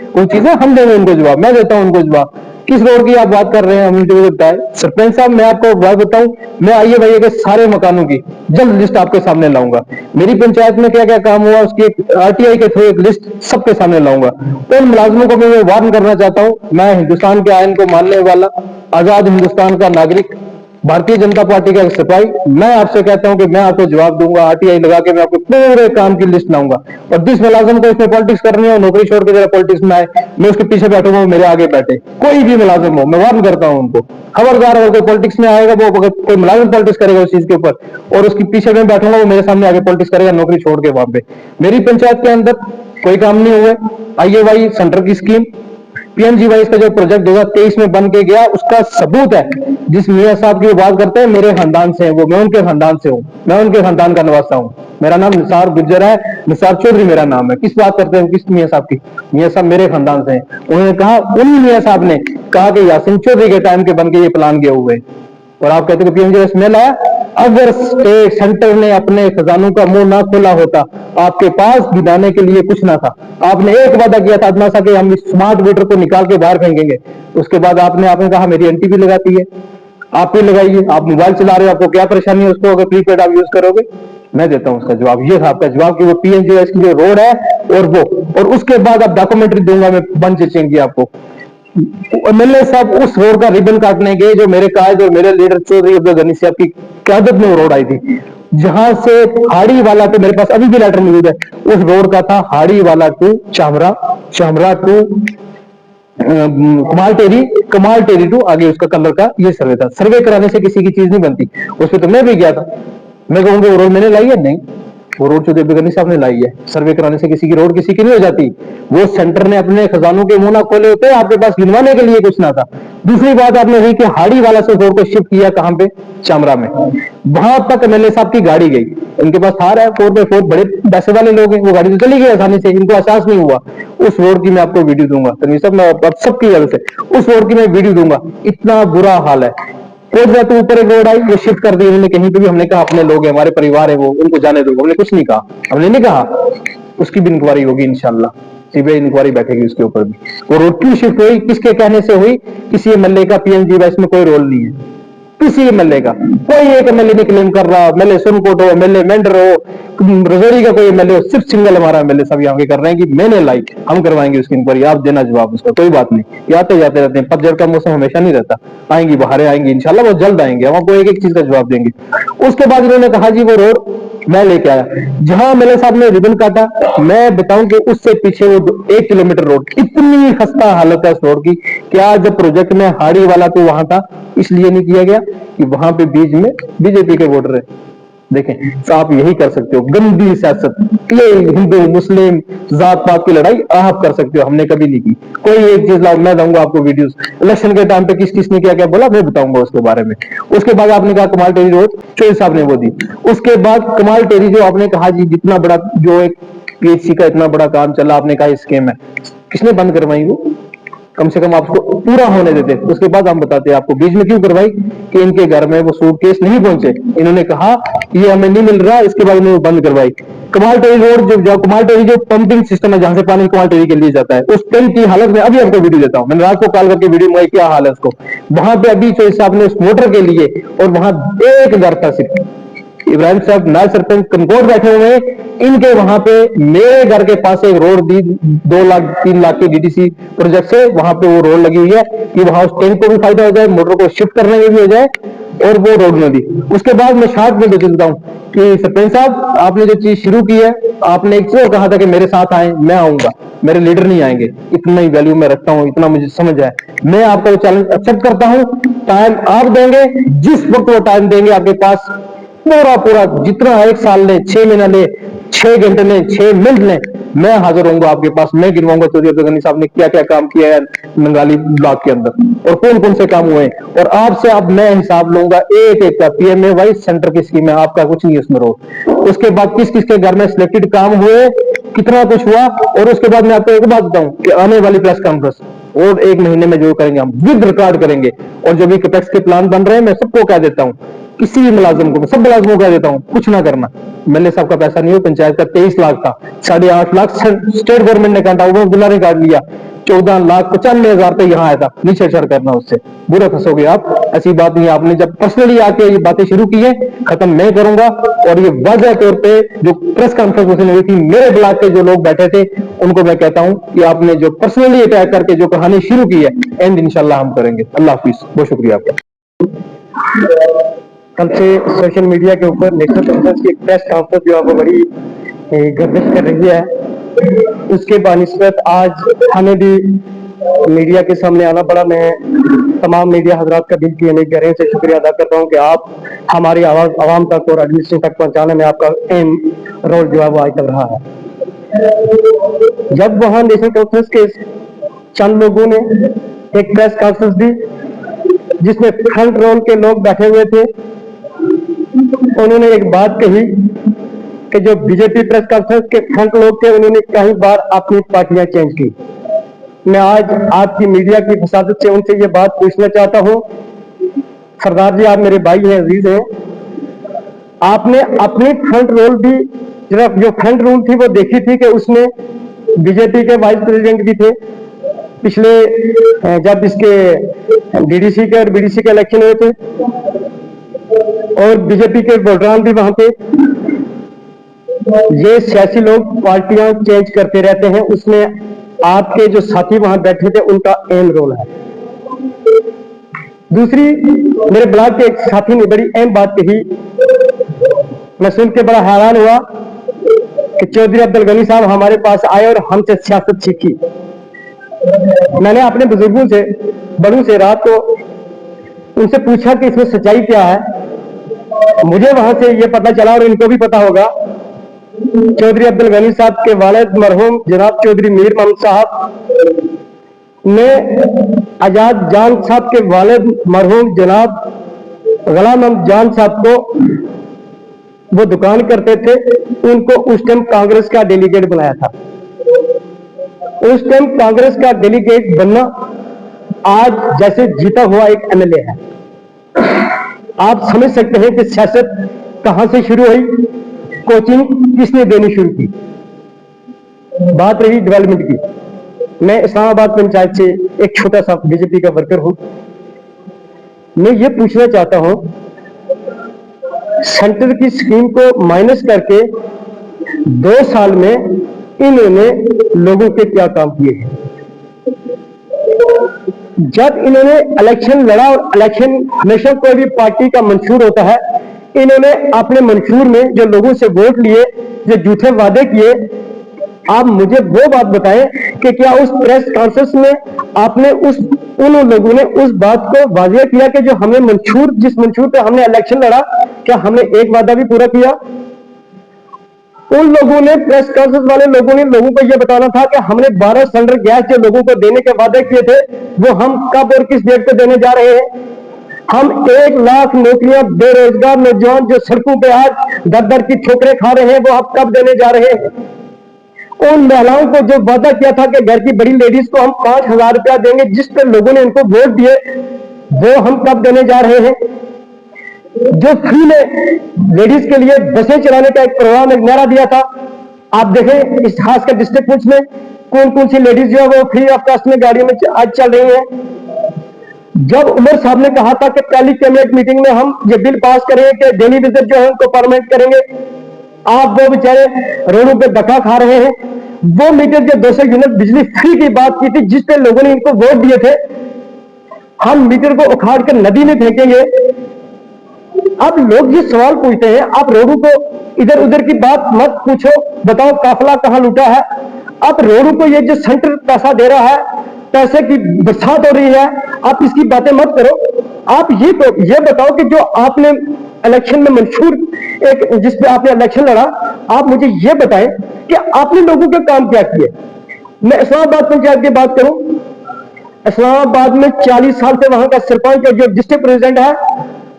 कोई चीजें हम देंगे उनको जवाब, मैं देता हूँ उनको जवाब। किस रोड की आप बात कर रहे हैं मुझे बताए सरपंच साहब, मैं आपको बात बताऊं, मैं आइए भैया के सारे मकानों की जल्द लिस्ट आपके सामने लाऊंगा। मेरी पंचायत में क्या क्या काम हुआ उसकी एक RTI के थ्रू एक लिस्ट सबके सामने लाऊंगा। उन मुलाजिमों को मैं वार्न करना चाहता हूं, मैं हिंदुस्तान के आइन को मानने वाला आजाद हिंदुस्तान का नागरिक, भारतीय जनता पार्टी का सिपाही, मैं आपसे कहता हूं कि मैं आपको जवाब दूंगा। RTI लगा के मैं आपको पूरे काम की लिस्ट लाऊंगा और जिस मुलाजिम को इसमें पॉलिटिक्स करनी है नौकरी छोड़ के जरा पॉलिटिक्स में आए, मैं उसके पीछे बैठूंगा, मेरे आगे बैठे, कोई भी मुलाजिम हो, मैं वार्न करता हूं उनको। खबरदार अगर कोई पॉलिटिक्स में आएगा, वो अगर कोई मुलाजिम पॉलिटिक्स करेगा उस चीज के ऊपर और उसके पीछे में बैठूंगा, वो मेरे सामने आगे पॉलिटिक्स करेगा नौकरी छोड़ के वहां पे। मेरी पंचायत के अंदर कोई काम नहीं हुआ। IAY सेंटर की स्कीम PMGY का जो प्रोजेक्ट 2023 में बन के गया, उसका सबूत है। जिस मियां साहब की वो बात करते हैं मेरे खानदान से है वो, मैं उनके खानदान से हूँ, मैं उनके खानदान का निवासी हूँ। मेरा नाम निसार गुज्जर है, निसार चौधरी मेरा नाम है। किस बात करते हैं किस मियां साहब की? मियां साहब मेरे खानदान से हैं। उन्होंने कहा, उन मियां साहब ने कहा कि यासीन चौधरी के टाइम के बन के ये प्लान किए हुए, और आप कहते हो PMGY स्मेल आया। अगर स्टेट सेंटर ने अपने खजानों का मुंह ना खोला होता, आपके पास गिनाने के लिए कुछ ना था। आपने एक वादा किया था आत्मा सा कि हम इस स्मार्ट मीटर को निकाल के बाहर फेंकेंगे, उसके बाद आपने कहा मेरी NTP लगाती है, आप भी लगाइए। आप मोबाइल चला रहे हो, आपको क्या परेशानी है उसको अगर प्रीपेड आप यूज करोगे? मैं देता हूं उसका जवाब। ये था आपका जवाब कि वो PMGY की जो रोड है और उसके बाद आप डॉक्यूमेंट्री दूंगा मैं, बन चेंगी आपको। MLA साहब उस रोड का रिबन काटने गए जो मेरे कायद और मेरे लीडर चौधरी अब्दुल गनी साहब की क़यादत में वो रोड आई थी, जहां से हाड़ी वाला टू, मेरे पास अभी भी लेटर मौजूद है, उस रोड का था हाड़ी वाला टू चामरा, चामरा टू कमाल टेरी टू आगे उसका कलर का ये सर्वे था। सर्वे कराने से किसी की चीज नहीं बनती, उस पर तो मैं भी गया था। मैं कहूंगा वो रोड मैंने लाई है? नहीं, वो रोड चौधरी अब्दुल गनी साहब ने लाई है। सर्वे कराने से किसी की रोड किसी की नहीं हो जाती। वो सेंटर ने अपने खजानों के मुंह ना खोले होते, आपके पास गिनवाने के लिए कुछ ना था। दूसरी बात आपने कही कि हाड़ी वाला से रोड को शिफ्ट किया कहां पे? चामरा में। वहां तक MLA साहब की गाड़ी गई, इनके पास थार है 4x4, बड़े पैसे वाले लोग हैं, वो गाड़ी तो चली गई आसानी से, इनको एहसास नहीं हुआ। उस रोड की मैं आपको वीडियो दूंगा तनवीर साहब, मैं सबकी वजह से उस रोड की मैं वीडियो दूंगा। इतना बुरा हाल है। तो ऊपर एक रोड आई, वो शिफ्ट कर दी उन्होंने कहीं पे भी। हमने कहा अपने लोग हैं, हमारे परिवार है, वो उनको जाने दो, हमने कुछ नहीं कहा, हमने नहीं कहा। उसकी भी इंक्वायरी होगी इंशाल्लाह, CBI इंक्वायरी बैठेगी उसके ऊपर भी। वो रोड क्यों शिफ्ट हुई, किसके कहने से हुई? किसी MLA का PMGY में कोई रोल नहीं है। किसी एमएलए का। कोई एक एमएलए नहीं क्लेम कर रहा, एमएलए सुनकोट हो, एमएलए मेंढर हो, रजौरी का कोई एमएलए हो, सिर्फ सिंगल हमारा एमएलए सब यहाँ के कर रहे हैं कि मैंने लाइक, हम करवाएंगे उसकी इंक्वायरी, आप देना जवाब उसका, कोई बात नहीं। ये आते जाते रहते हैं, पतझड़ का मौसम हमेशा नहीं रहता, आएंगी बहारें आएंगी, इंशाल्लाह वो जल्द आएंगे, हम आपको एक एक चीज का जवाब देंगे। उसके बाद इन्होंने कहा जी वो रोड मैं लेके आया, जहां एमएलए साहब ने रिबन काटा, मैं बताऊं कि उससे पीछे वो 1 किलोमीटर रोड, इतनी खस्ता हालत है उस रोड की। क्या जब प्रोजेक्ट में हाड़ी वाला तो वहां था, इसलिए नहीं किया गया कि वहां पे बीच में बीजेपी के वोटर है। देखें तो आप यही कर सकते हो, गंदी सियासत, ये हिंदू मुस्लिम जात पात की लड़ाई आप कर सकते हो, हमने कभी नहीं की। कोई एक चीज लाओ, मैं दूंगा आपको वीडियोस, इलेक्शन के टाइम पे किस किसने क्या क्या बोला मैं बताऊंगा उसके बारे में। उसके बाद आपने कहा कमाल टेरी रोड चोई साहब ने वो दी। उसके बाद कमाल टेरी जो आपने कहा जी जितना बड़ा जो एक पीएचसी का इतना बड़ा काम चला, आपने कहा स्कीम है, किसने बंद करवाई वो? कम से कम आपको पूरा होने देते, उसके बाद हम बताते आपको बीच में क्यों करवाई कि इनके घर में वो सूटकेस नहीं पहुंचे, इन्होंने कहा ये हमें नहीं मिल रहा, इसके बाद इन्होंने बंद करवाई। कमाल टेरी रोड जो कमाल टेरी जो पंपिंग सिस्टम है जहां से पानी कमाल टेरी के लिए जाता है, उस टैंक की हालत में अभी आपको वीडियो देता हूं, मैंने रात को कॉल करके वीडियो मंगाई क्या हाल है उसको। वहां पे अभी चोई साहब ने उस मोटर के लिए, और वहां एक घर था सिर्फ, इब्राहिम साहब नायब सरपंच कमकोट बैठे हुए हैं, इनके वहां पे मेरे घर के पास एक रोड दी 2 लाख 3 लाख की डीटीसी प्रोजेक्ट से, वहां पे वो रोड लगी हुई है कि वहां उस टैंक को भी फायदा हो जाए, मोटर को शिफ्ट करने में भी हो जाए, और वो रोड में दी। उसके बाद मैं शार्ट में देता हूं कि सरपंच साहब आपने जो चीज शुरू की है, आपने एक चीज कहा था कि मेरे साथ आए, मैं आऊंगा, मेरे लीडर नहीं आएंगे, इतना ही वैल्यू मैं रखता हूं, इतना मुझे समझ है, मैं आपका चैलेंज एक्सेप्ट करता हूं। टाइम आप देंगे, जिस वक्त वो टाइम देंगे आपके पास पूरा पूरा जितना 1 साल ले, 6 महीना ले, 6 घंटे ले, 6 मिनट ले, मैं हाजिर होऊंगा आपके पास, मैं गिनवाऊंगा चौधरी अब्दुल गनी साहब ने क्या क्या काम किया है नंगाली ब्लॉक के अंदर और कौन कौन से काम हुए, और आपसे अब मैं हिसाब लूंगा एक एक का। पीएमए वाइज सेंटर की स्कीम है, आपका कुछ नहीं है उसमें रोड। उसके बाद किस किस के घर में सिलेक्टेड काम हुए, कितना कुछ हुआ, और उसके बाद मैं आपको एक बात बताऊं कि आने वाली प्रेस कॉन्फ्रेंस और 1 महीने में जो करेंगे हम विद रिकॉर्ड करेंगे, और जो भी कैपेक्स के प्लान बन रहे हैं मैं सबको कह देता हूं, किसी भी मुलाजिम को, सब मुलाजिमों को कह देता हूं कुछ ना करना, एमएलए साहब का पैसा नहीं हो, पंचायत का 23 लाख था, 8.5 लाख स्टेट गवर्नमेंट ने काटा, वो बुला काट लिया, 14,95,000 पे यहाँ आया था, नीचे छड़ करना, उससे बुरे फंसोगे आप, ऐसी बात नहीं। आपने जब पर्सनली आके ये बातें शुरू की है, खत्म मैं करूंगा, और ये वाज़ह तौर पे जो प्रेस कॉन्फ्रेंस उसने हुई थी, मेरे ब्लॉक के जो लोग बैठे थे उनको मैं कहता हूं कि आपने जो पर्सनली अटैक करके जो कहानी शुरू की है, एंड इंशाल्लाह हम करेंगे। अल्लाह हाफिज, बहुत शुक्रिया आपका। कल से सोशल मीडिया के ऊपर नेशनल कॉन्फ्रेंस की प्रेस कॉन्फ्रेंस जो है वो बड़ी गर्दिश कर रही है, उसके बानिस्बत आज हमें भी मीडिया के सामने आना पड़ा। मैं तमाम मीडिया हजरात का दिल की गहराई से शुक्रिया अदा करता हूँ कि आप हमारी आवाज आवाम तक और एडमिनिस्ट्रेशन तक पहुंचाने में आपका अहम रोल जो है वो आज तक रहा है। जब वहां नेशनल कॉन्फ्रेंस के चंद लोगों ने एक प्रेस कॉन्फ्रेंस दी जिसमें फ्रंट रोल के लोग बैठे हुए थे, उन्होंने एक बात कही कि जो बीजेपी प्रेस कॉन्फ्रेंस के फ्रंट लोग थे उन्होंने कई बार अपनी पार्टियां चेंज की। मैं आज आपकी मीडिया की फसादत से उनसे ये बात पूछना चाहता हूं, सरदार जी आप मेरे भाई हैं, अजीज हैं, आपने अपनी फ्रंट रोल भी जो फ्रंट रोल थी वो देखी थी कि उसमें बीजेपी के वाइस प्रेसिडेंट भी थे। पिछले जब इसके डीडीसी के और बीडीसी के इलेक्शन हुए थे और बीजेपी के वोटरान भी वहां पे, ये सियासी लोग पार्टियां चेंज करते रहते हैं, उसमें आपके जो साथी वहां बैठे थे उनका अहम रोल है। दूसरी, मेरे ब्लॉक के एक साथी ने बड़ी अहम बात कही, मैं सुन के बड़ा हैरान हुआ कि चौधरी अब्दुल गनी साहब हमारे पास आए और हमसे सियासत सीखी। मैंने अपने बुजुर्गों से, बड़ों से रात को उनसे पूछा कि इसमें सच्चाई क्या है। मुझे वहां से ये पता चला और इनको भी पता होगा, चौधरी अब्दुल गनी साहब के वालिद मरहूम जनाब चौधरी मीर मोहम्मद साहब ने आजाद जान साहब के वालिद मरहूम जनाब गुलाम अहमद जान साहब को, वो दुकान करते थे, उनको उस टाइम कांग्रेस का डेलीगेट बनाया था। उस टाइम कांग्रेस का डेलीगेट बनना आज जैसे जीता हुआ एक एमएलए है। आप समझ सकते हैं कि सियासत कहां से शुरू हुई, कोचिंग किसने देनी शुरू की। बात रही डेवलपमेंट की, मैं इस्लामाबाद पंचायत से एक छोटा सा बीजेपी का वर्कर हूं। मैं ये पूछना चाहता हूं, सेंटर की स्कीम को माइनस करके 2 साल में इन्होंने लोगों के क्या काम किए हैं? जब इन्होंने इलेक्शन लड़ा, और इलेक्शन हमेशा कोई भी पार्टी का मंशूर होता है, इन्होंने अपने मंशूर में जो लोगों से वोट लिए, जो झूठे वादे किए, आप मुझे वो बात बताएं कि क्या उस प्रेस कॉन्फ्रेंस में आपने उन लोगों ने उस बात को वाजिया किया कि जो हमने मंशूर, जिस मंशूर पे हमने इलेक्शन लड़ा, क्या हमने एक वादा भी पूरा किया? उन लोगों ने, प्रेस कॉन्फ्रेंस वाले लोगों ने लोगों को यह बताना था कि हमने 12 सिलेंडर गैस जो लोगों को देने के वादे किए थे, वो हम कब और किस डेट पे देने जा रहे हैं। हम 1 लाख नौकरियां बेरोजगार नौजवान जो सड़कों पे आज दर की ठोकरें खा रहे हैं, वो हम कब देने जा रहे हैं। उन महिलाओं को जो वादा किया था कि घर की बड़ी लेडीज को हम 5,000 रुपया देंगे, जिस पर लोगों ने इनको वोट दिए, वो हम कब देने जा रहे हैं। जो फ्री में लेडीज के लिए बसें चलाने का एक प्रोग्राम, एक नारा दिया था, आप देखें इस खासकर डिस्ट्रिक्ट पुलिस में कौन कौन सी लेडीज जो है वो फ्री ऑफ कॉस्ट में गाड़ियों में आज चल रही हैं। जब उमर साहब ने कहा था कि पहली कैबिनेट मीटिंग में हम ये बिल पास करेंगे कि डेली विजिट जो है उनको परमानेंट करेंगे, आप वो बेचारे रोडों पे धक्का खा रहे हैं। वो मीटर जो 200 यूनिट बिजली फ्री की बात की थी, जिस पे लोगों ने इनको वोट दिए थे, हम मीटर को उखाड़ कर नदी में फेंकेंगे। अब लोग ये सवाल पूछते हैं, आप रोडों को इधर उधर की बात मत पूछो, बताओ काफिला कहां लूटा है। अब रोडों को ये जो सेंटर पैसा दे रहा है, पैसे की बरसात हो रही है, आप इसकी बातें मत करो। आप ये बताओ कि जो आपने इलेक्शन में मंशूर, एक जिस पे आपने इलेक्शन लड़ा, आप मुझे ये बताएं कि आपने लोगों के काम क्या किए। मैं इस्लामाबाद पंचायत की बात करूं, इस्लामाबाद में 40 साल से वहां का सरपंच और जो डिस्ट्रिक्ट प्रेसिडेंट है,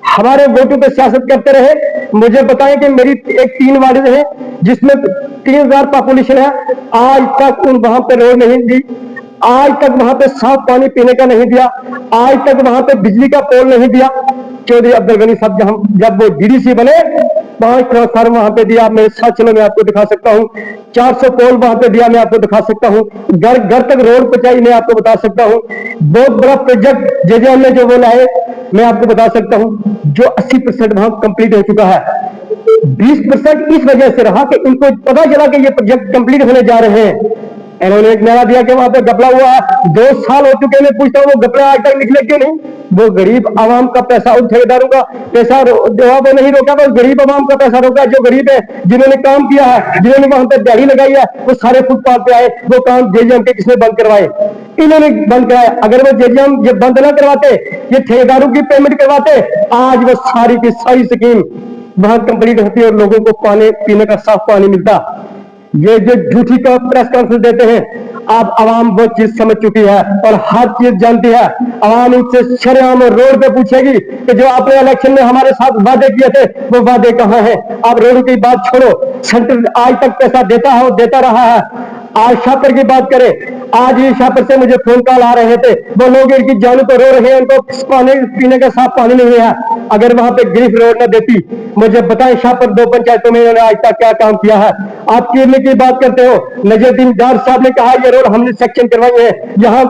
हमारे वोटों पे सियासत करते रहे। मुझे बताएं कि मेरी एक 3 वार्ड है जिसमें 3000 पॉपुलेशन है, आज तक उन वहां पे रोड नहीं दी, आज तक वहां पे साफ पानी पीने का नहीं दिया, आज तक वहां पे बिजली का पोल नहीं दिया। चौधरी अब्दुल गनी साहब जब वो डीडीसी बने, 5 ट्रांसफार्मर वहां पे दिया, मेरे साथ चलो मैं आपको दिखा सकता हूँ। 400 पोल वहां पे दिया, मैं आपको दिखा सकता हूँ। घर घर तक रोड पहुंचाई, मैं आपको बता सकता हूँ। बहुत बड़ा प्रोजेक्ट जेजेएम में जो वो लाए, मैं आपको बता सकता हूँ। जो 80% वहां कंप्लीट हो चुका है, 20% इस वजह से रहा कि इनको पता चला कि ये प्रोजेक्ट कंप्लीट होने जा रहे हैं। इन्होंने एक नारा दिया कि वहां पे गपला हुआ है, 2 साल हो चुके। मैं पूछता हूँ वो गपला आज तक निकले क्यों नहीं। वो गरीब आवाम का पैसा, उन ठेकेदारों का पैसा जो वो नहीं रोका, बस गरीब आवाम का पैसा रोका। जो गरीब है, जिन्होंने काम किया है, जिन्होंने वहां पे दिहाड़ी लगाई है, वो सारे फुटपाथ पे आए। वो काम जेजेएम के किसने बंद करवाए? इन्होंने बंद कराया। अगर वो जेजेएम ये बंद ना करवाते, ये ठेकेदारों की पेमेंट करवाते, आज वो सारी की सारी स्कीम वहां कंप्लीट होती और लोगों को पानी पीने का साफ पानी मिलता। ये जो झूठी का प्रेस कॉन्फ्रेंस देते हैं, आप आवाम वो चीज समझ चुकी है और हर चीज जानती है। आवाम इनसे शरेआम और रोड पे पूछेगी कि जो आपने इलेक्शन में हमारे साथ वादे किए थे, वो वादे कहां हैं। आप रोड की बात छोड़ो, सेंटर आज तक पैसा देता है और देता रहा है। आज शापर की बात करें, आज ही शापर से मुझे फोन कॉल आ रहे थे, वो लोग इनकी जानू तो रो रहे हैं, उनको पानी पीने का साफ पानी नहीं है। अगर वहां पे ग्रीफ रोड न देती, मुझे बताएं शापर 2 पंचायतों में इन्होंने आज तक क्या काम किया है। आप किरने की बात करते हो, नजरुद्दीन डार साहब ने कहा ये रोड हमने सेक्शन करवाई है। यहाँ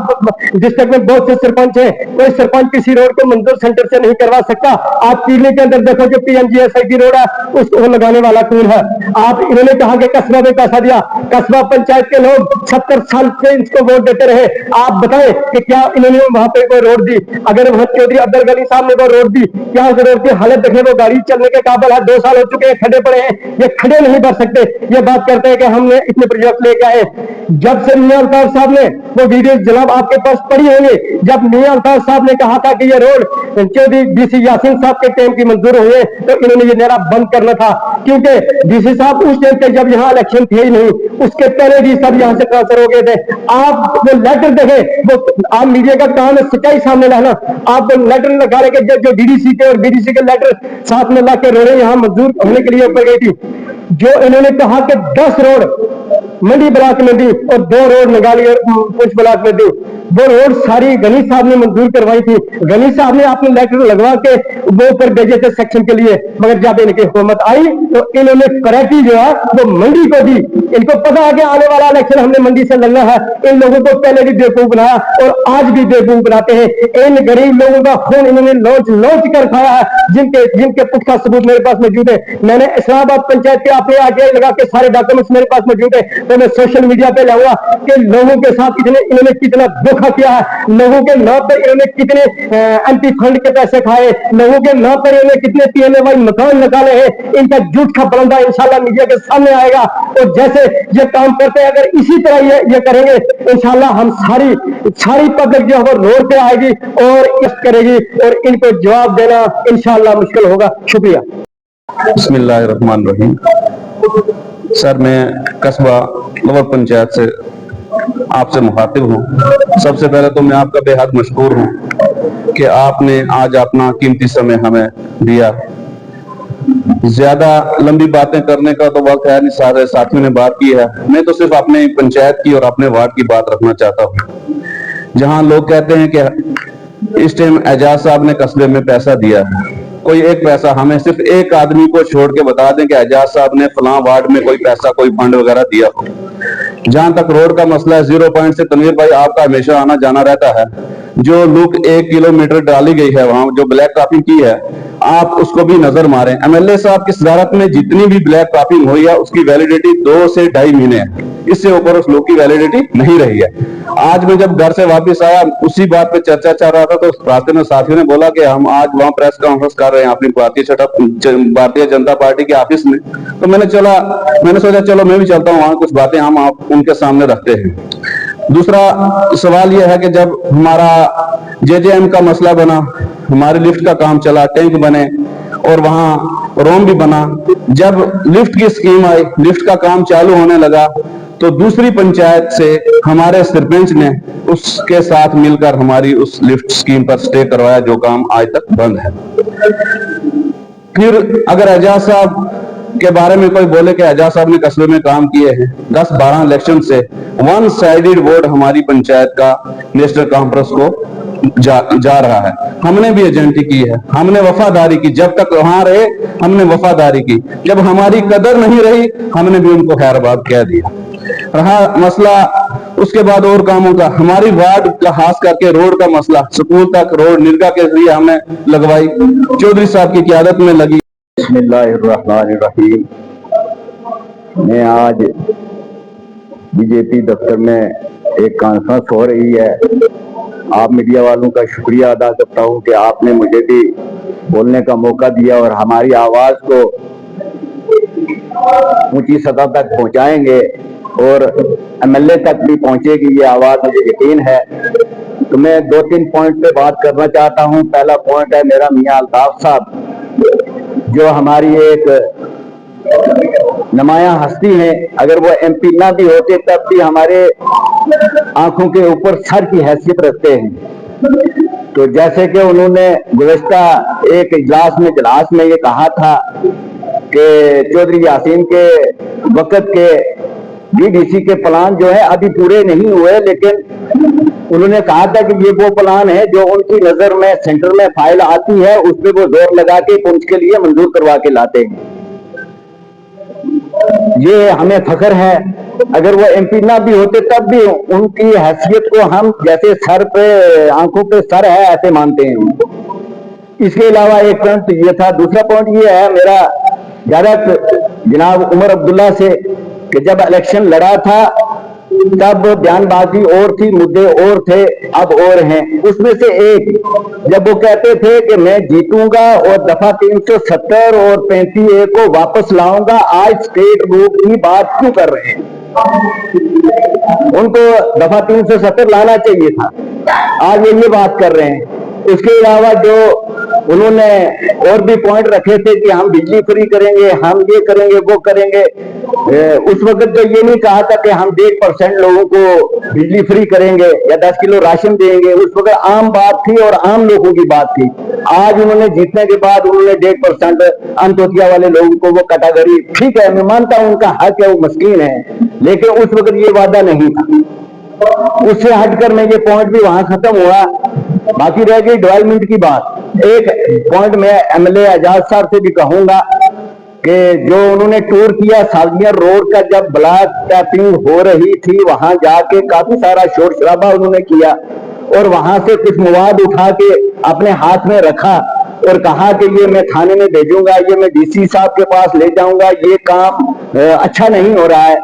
डिस्ट्रिक्ट में बहुत से सरपंच हैं, कोई सरपंच किसी रोड को मंजूर सेंटर से नहीं करवा सकता। आप किरने के अंदर देखो जो पीएमजीएसआई की रोड है, उसको लगाने वाला कौन है। आप इन्होंने कहा कि कस्बा में पैसा दिया, कस्बा पंचायत के लोग 70 साल से इसको वोट देते रहे। आप बताएं कि क्या इन्होंने वहां पे कोई रोड दी? अगर वहां चौधरी अब्दुल गनी साहब ने वो रोड दी, क्या उस रोड की हालत देखे, वो गाड़ी चलने के काबिल है। 2 साल हो चुके हैं, खड़े पड़े हैं, ये खड़े नहीं बढ़ सकते। ये बात करते हैं कि हमने इतने प्रोजेक्ट लेके आए। जब से मियां अल्ताफ साहब ने वो वीडियो जनाब आपके पास पड़ी होंगे, जब मियां अल्ताफ साहब ने कहा था कि ये रोड चौधरी डीसी यासीन साहब के टाइम की मंजूर हुए, तो इन्होंने ये नारा बंद करना था। क्योंकि डीसी साहब उस टाइम पे जब यहाँ इलेक्शन थे ही नहीं, उसके पहले भी सब यहाँ से ट्रांसफर हो गए थे। आप वो लेटर देखें, वो आप मीडिया का काम है सच्चाई सामने लाना। आप वो लेटर लगा लेके जो डीडीसी के और बीडीसी के लेटर साथ में ला के रोडे यहाँ मंजूर होने के लिए ऊपर गई थी। जो इन्होंने कहा कि 10 रोड मंडी ब्लॉक में दी और 2 रोड नगाली और पुंछ ब्लॉक में दी, वो रोड सारी गनी साहब ने मंजूर करवाई थी। गनी साहब ने अपने लेटर लगवा के वो ऊपर भेजे थे सेक्शन के लिए, मगर जब इनकी हुकूमत आई तो इन्होंने प्रायोरिटी जो है वो मंडी को दी। इनको पता है कि आने वाला इलेक्शन हमने मंडी से लड़ना है। इन लोगों को पहले भी बेवकूफ बनाया और आज भी बेवकूफ बनाते हैं। इन गरीब लोगों का खून इन्होंने लौट कर खाया है, जिनके पुख्ता सबूत मेरे पास मौजूद है। मैंने इस्लामाबाद पंचायत के अपने आरटीआई लगा के सारे डॉक्यूमेंट्स मेरे पास मौजूद है, तो मैं सोशल मीडिया पे लाऊंगा कि लोगों के साथ इन्होंने कितना धोखा किया है, लोगों के नाम पर इन्होंने कितने एमपी फंड के पैसे खाए, लोगों के नाम पर इन्होंने कितने पीएमए मकान निकाले हैं। इनका झूठ का बलंदा इंशाल्लाह मीडिया के सामने आएगा। और जैसे ये काम करते हैं, अगर इसी तरह ये करेंगे, इंशाल्लाह हम सारी पब्लिक जो है रोड पे आएगी और इस करेगी और इनको जवाब देना इंशाल्लाह मुश्किल होगा। शुक्रिया। बिस्मिल्लाहिर्रहमानिर्रहीम। सर, मैं कस्बा लोअर पंचायत से आपसे मुखातिब हूँ। सबसे पहले तो मैं आपका बेहद मशकूर हूँ कि आपने आज अपना कीमती समय हमें दिया। ज्यादा लंबी बातें करने का तो वक्त है नहीं, सारे साथियों ने बात की है। मैं तो सिर्फ अपने पंचायत की और अपने वार्ड की बात रखना चाहता हूँ। जहां लोग कहते हैं कि इस टाइम एजाज साहब ने कस्बे में पैसा दिया है, कोई एक पैसा हमें सिर्फ एक आदमी को छोड़ के बता दें कि एजाज साहब ने फलां वार्ड में कोई पैसा, कोई फंड वगैरह दिया हो। जहां तक रोड का मसला है, 0 पॉइंट से तनवीर भाई आपका हमेशा आना जाना रहता है। जो लुक 1 किलोमीटर डाली गई है वहां, जो ब्लैक टॉपिंग की है, आप उसको भी नजर मारें। एमएलए साहब की सदारत में जितनी भी ब्लैक टॉपिंग हुई है उसकी वैलिडिटी 2 से 2.5 महीने है, इससे ऊपर उस लुक की वैलिडिटी नहीं रही है। आज मैं जब घर से वापस आया, उसी बात पे चर्चा चल रहा था, तो रास्ते में साथियों ने बोला कि हम आज वहां प्रेस कॉन्फ्रेंस कर रहे हैं अपनी भारतीय जनता पार्टी के ऑफिस में। तो मैंने सोचा चलो मैं भी चलता हूँ वहां, कुछ बातें हम आप उनके सामने रखते हैं। दूसरा सवाल यह है कि जब हमारा जेजेएम का मसला बना, हमारे लिफ्ट का काम चला, टैंक बने और वहां रोम भी बना, जब लिफ्ट की स्कीम आई, लिफ्ट का काम चालू होने लगा, तो दूसरी पंचायत से हमारे सरपंच ने उसके साथ मिलकर हमारी उस लिफ्ट स्कीम पर स्टे करवाया, जो काम आज तक बंद है। फिर अगर एजाज साहब के बारे में कोई बोले कि एजाज साहब ने कस्बे में काम किए हैं, 10-12 इलेक्शन से 1 साइडेड वोट हमारी पंचायत का नेशनल कॉन्फ्रेंस को जा रहा है। हमने भी एजेंटी की है, हमने वफादारी की, जब तक वहां रहे हमने वफादारी की। जब हमारी कदर नहीं रही, हमने भी उनको खैरबाद कह दिया। रहा मसला उसके बाद और कामों का, हमारी वार्ड का खास करके रोड का मसला, स्कूल तक रोड निर्गा के जरिए हमने लगवाई, चौधरी साहब की क़यादत में लगी। बिस्मिल्लाहिर्रहमानिर्रहीम। मैं आज बीजेपी दफ्तर में एक कॉन्फ्रेंस हो रही है। आप मीडिया वालों का शुक्रिया अदा करता हूं कि आपने मुझे भी बोलने का मौका दिया और हमारी आवाज को ऊंची सतह तक पहुंचाएंगे और एमएलए तक भी पहुंचेगी, ये आवाज मुझे यकीन है। तो मैं 2-3 पॉइंट पे बात करना चाहता हूं। पहला पॉइंट है मेरा मियां अल्ताफ साहब, जो हमारी एक नुमाया हस्ती है। अगर वो एमपी ना भी होते तब भी हमारे आंखों के ऊपर सर की हैसियत रखते हैं। तो जैसे कि उन्होंने गुज़श्ता एक इजलास में ये कहा था कि चौधरी यासीन के वक्त के डीडीसी के प्लान जो है अभी पूरे नहीं हुए, लेकिन उन्होंने कहा था कि ये वो प्लान है जो उनकी नजर में सेंटर में फाइल आती है, उसमें वो जोर लगा के पुंछ के लिए मंजूर करवा के लाते हैं। ये हमें फख्र है। अगर वो एमपी ना भी होते तब भी उनकी हैसियत को हम जैसे सर पे, आंखों पे सर है, ऐसे मानते हैं। इसके अलावा एक पॉइंट ये था। दूसरा पॉइंट ये है मेरा जनाब उमर अब्दुल्ला से कि जब इलेक्शन लड़ा था तब बयानबाजी और थी, मुद्दे और थे, अब और हैं। उसमें से एक, जब वो कहते थे कि मैं जीतूंगा और दफा 370 और 35A को वापस लाऊंगा, आज स्टेट ग्रुप की बात क्यों कर रहे हैं? उनको दफा 370 लाना चाहिए था, आज ये बात कर रहे हैं। उसके अलावा जो उन्होंने और भी पॉइंट रखे थे कि हम बिजली फ्री करेंगे, हम ये करेंगे, वो करेंगे। उस वक्त तो ये नहीं कहा था कि हम 1% लोगों को बिजली फ्री करेंगे या 10 किलो राशन देंगे। उस वक्त आम बात थी और आम लोगों की बात थी। आज उन्होंने जीतने के बाद उन्होंने 1% अंत्योदया वाले लोगों को वो कैटेगरी, ठीक है मैं मानता हूं उनका हक है, वो मस्कीन है, लेकिन उस वक्त ये वादा नहीं था। उससे हटकर मैं ये पॉइंट भी वहां खत्म हुआ। बाकी रह गई डेवलपमेंट की बात। एक पॉइंट मैं एमएलए एजाज साहब से भी कहूंगा कि जो उन्होंने टूर किया सालमिया रोड का, जब ब्लॉक टैपिंग हो रही थी वहां जाके काफी सारा शोर शराबा उन्होंने किया और वहां से कुछ मवाद उठा के अपने हाथ में रखा और कहा कि ये मैं थाने में भेजूंगा, ये मैं डीसी साहब के पास ले जाऊंगा, ये काम अच्छा नहीं हो रहा है।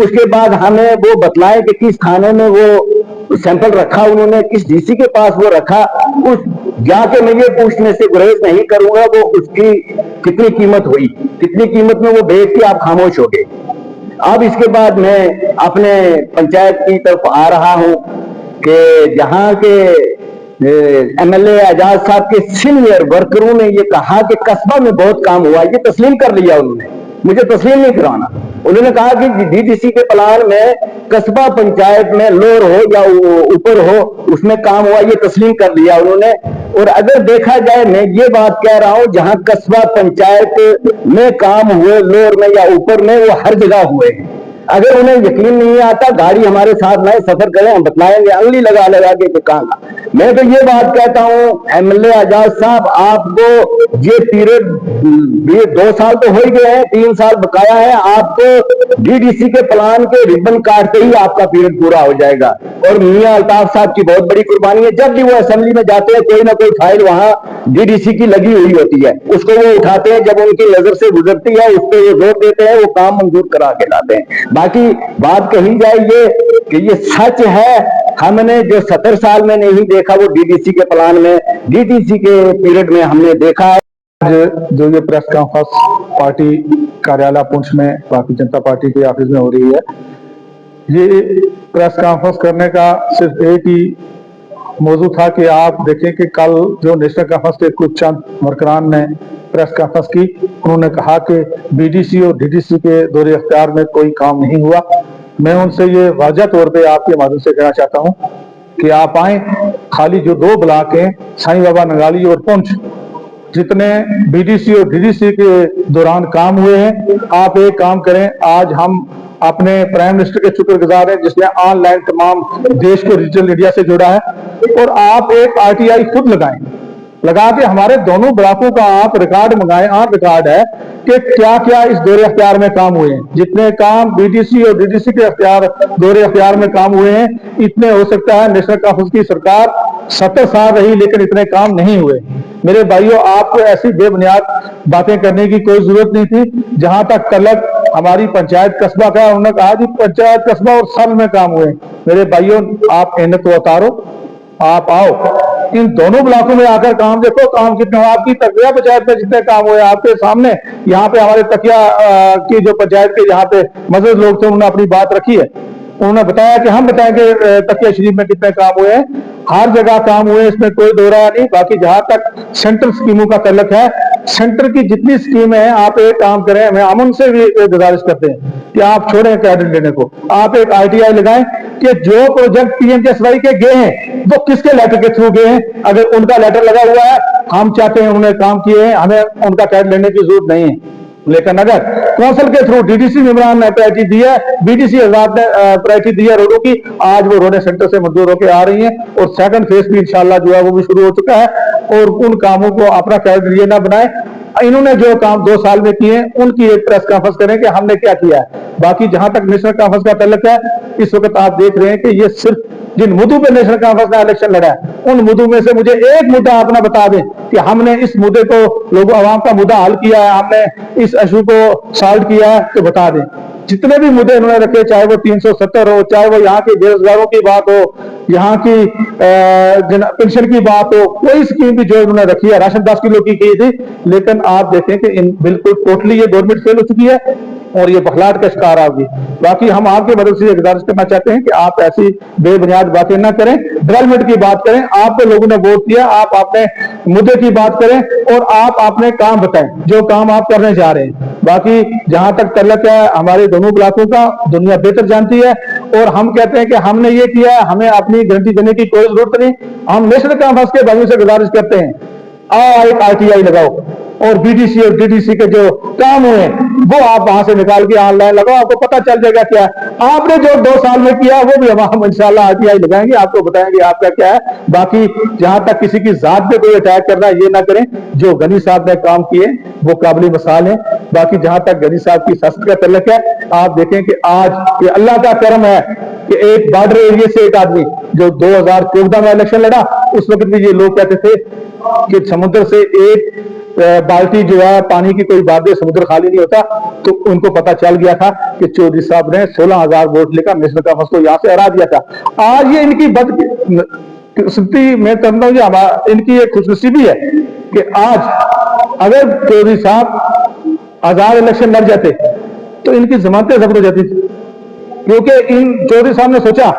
उसके बाद हमें वो बतलाए कि किस थाने में वो सैंपल रखा उन्होंने, किस डीसी के पास वो रखा। उस जाके मैं ये पूछने से गुरेज नहीं करूंगा वो उसकी कितनी कीमत हुई, कितनी कीमत में वो बेच के आप खामोश हो गए। अब इसके बाद मैं अपने पंचायत की तरफ आ रहा हूं कि जहां के एमएलए एजाज साहब के सीनियर वर्करों ने ये कहा कि कस्बा में बहुत काम हुआ, ये तस्लीम कर लिया उन्होंने, मुझे तस्लीम नहीं कराना। उन्होंने कहा कि डीडीसी के प्लान में कस्बा पंचायत में लोअर हो या ऊपर हो उसमें काम हुआ, ये तस्लीम कर लिया उन्होंने। और अगर देखा जाए, मैं ये बात कह रहा हूं, जहां कस्बा पंचायत में काम हुए लोअर में या ऊपर में, वो हर जगह हुए हैं। अगर उन्हें यकीन नहीं आता, गाड़ी हमारे साथ में सफर करें, हम बतलाएंगे अंगली लगा लगा के कहा। मैं तो ये बात कहता हूं एमएलए एजाज साहब, आपको ये पीरियड 2 साल तो हो ही गए हैं, 3 साल बकाया है, आपको डीडीसी के प्लान के रिबन काटते ही आपका पीरियड पूरा हो जाएगा। और मियां अल्ताफ साहब की बहुत बड़ी कुर्बानी है, जब भी वो असेंबली में जाते हैं कोई ना कोई फाइल वहां डीडीसी की लगी हुई होती है, उसको वो उठाते हैं, जब उनकी नजर से गुजरती है उस पर वो जोर देते हैं, वो काम मंजूर करा के लाते हैं। बाकी बात कही जाए ये कि ये सच है, हमने जो 70 साल में नहीं देखा वो डीडीसी के प्लान में, डीडीसी के पीरियड में हमने देखा है। जो ये प्रेस कॉन्फ्रेंस पार्टी कार्यालय पुंछ में भारतीय जनता पार्टी के ऑफिस में हो रही है, ये प्रेस कॉन्फ्रेंस करने का सिर्फ एक ही मौजू था कि आप देखें कि कल जो नेशनल कॉन्फ्रेंस के कुछ चंद वर्करान ने प्रेस कॉन्फ्रेंस की, उन्होंने कहा कि बीडीसी और डीडीसी के दौरे अख्तियार में कोई काम नहीं हुआ। मैं उनसे ये वाज़ह तौर पे आपके माध्यम से कहना चाहता हूं कि आप आए, खाली जो 2 ब्लॉक हैं साईं बाबा नंगाली और पुंछ, जितने बीडीसी और डीडीसी के दौरान काम हुए हैं, आप एक काम करें। आज हम अपने प्राइम मिनिस्टर के शुक्रगुजार हैं जिसने ऑनलाइन तमाम देश को डिजिटल इंडिया से जोड़ा है, और आप एक आरटीआई खुद लगाएं, लगा के हमारे दोनों ब्लॉकों का आप रिकॉर्ड मंगाएं। आप रिकॉर्ड है कि क्या क्या इस दौरे अख्तियार में काम हुए हैं। जितने काम बीडीसी और डीडीसी के दौरे अख्तियार में काम हुए हैं, इतने हो सकता है नेशनल कॉन्फ्रेंस की सरकार 70 साल रही लेकिन इतने काम नहीं हुए। मेरे भाइयों, आपको ऐसी बेबुनियाद बातें करने की कोई जरूरत नहीं थी। जहां तक तलक हमारी पंचायत कस्बा का, उन्होंने कहा कि पंचायत कस्बा और सब में काम हुए। मेरे भाइयों, आप इन्हें तो उतारो, आप आओ इन दोनों ब्लॉकों में आकर काम देखो, काम कितना। आपकी तकिया पंचायत में जितने काम हुए आपके सामने, यहाँ पे हमारे तकिया की जो पंचायत के यहाँ पे मजदूर लोग थे उन्होंने अपनी बात रखी है, उन्होंने बताया कि हम बताएंगे तकिया शरीफ में कितने काम हुए हैं। हर जगह काम हुए, इसमें कोई दो राय नहीं। बाकी जहां तक सेंट्रल स्कीमों का तल्लक है, सेंटर की जितनी स्कीम है, आप एक काम करें, हम उनसे भी गुजारिश करते हैं कि आप छोड़ें क्रेडिट लेने को, आप एक आरटीआई लगाएं कि जो प्रोजेक्ट पीएमजीएसवाई के गए हैं वो किसके लेटर के थ्रू गए हैं। अगर उनका लेटर लगा हुआ है, हम चाहते हैं उन्होंने काम किए हैं, हमें उनका क्रेडिट लेने की जरूरत नहीं है। लेकिन अगर कौंसिल के थ्रू डीडीसी मेंबरान ने प्रायोरिटी दी है, बीडीसी हजरात ने प्रायोरिटी दी है रोडों की, आज वो रोडें सेंटर से मंजूर होकर आ रही हैं और सेकंड फेज भी इंशाल्लाह जो है वो भी शुरू हो चुका है। और उन कामों को अपना क्रेडिट ये ना बनाए, इन्होंने जो काम 2 साल में किए उनकी एक प्रेस कॉन्फ्रेंस करें कि हमने क्या किया है। बाकी जहां तक नेशनल कॉन्फ्रेंस का तल्लक है, इस वक्त आप देख रहे हैं कि ये सिर्फ जिन मुद्दों पे नेशनल कॉन्फ्रेंस ने इलेक्शन लड़ा है, उन मुद्दों में से मुझे एक मुद्दा अपना बता दें कि हमने इस मुद्दे को, लोगों आवाम का मुद्दा हल किया है, हमने इस इशू को सॉल्व किया है, तो बता दें। जितने भी मुद्दे उन्होंने रखे, चाहे वो 370 हो, चाहे वो यहाँ के बेरोजगारों की बात हो, यहाँ की पेंशन की बात हो, कोई स्कीम भी जो उन्होंने रखी है, राशन 10 किलो की थी, लेकिन आप देखें कि इन बिल्कुल टोटली ये गवर्नमेंट फेल हो चुकी है और ये बखलाहट का शिकार होगी। बाकी हम आपके मदद से गुजारिश करना चाहते हैं कि आप ऐसी बेबुनियाद बातें ना करें, डेवलपमेंट की बात करें। आपको लोगों ने वोट दिया, आप अपने मुद्दे की बात करें और आप अपने काम बताएं, जो काम आप करने जा रहे हैं। बाकी जहां तक तल्लक है हमारे दोनों ब्लॉकों का, दुनिया बेहतर जानती है और हम कहते हैं कि हमने ये किया है, हमें अपनी गारंटी देने की कोई जरूरत नहीं। हम नेशनल कॉन्फ्रेंस के भाइयों से गुजारिश करते हैं, एक आरटीआई लगाओ और बीडीसी और डीडीसी के जो काम हुए वो आप वहां से निकाल के ऑनलाइन लगाओ, आपको पता चल जाएगा क्या है। आपने जो 2 साल में किया वो भी हम इंशाल्लाह आरटीआई लगाएंगे, आपको बताएंगे आपका क्या है। बाकी जहां तक किसी की जात पे कोई अटैक करना ये ना करें, जो गनी साहब ने काम किए वो काबिल मिसाल है। बाकी जहां तक गनी साहब की सियासत का तल्लुक है, आप देखें कि आज ये अल्लाह का करम है कि एक बॉर्डर एरिया से एक आदमी जो 2014 में इलेक्शन लड़ा, उस वक्त भी ये लोग कहते थे कि समुद्र से एक बाल्टी जो है पानी की कोई बात है, समुद्र खाली नहीं होता। तो उनको पता चल गया था कि चौधरी साहब ने 16,000 वोट लेकर नेशनल कॉन्फ्रेंस को यहां से हरा दिया था। आज ये इनकी बदकिस्मती मैं कहता हूं, इनकी एक खुशनसीबी है कि आज अगर चौधरी साहब आजाद इलेक्शन लड़ जाते तो इनकी जमानतें जब्त हो जाती थी, क्योंकि इन चौधरी साहब ने सोचा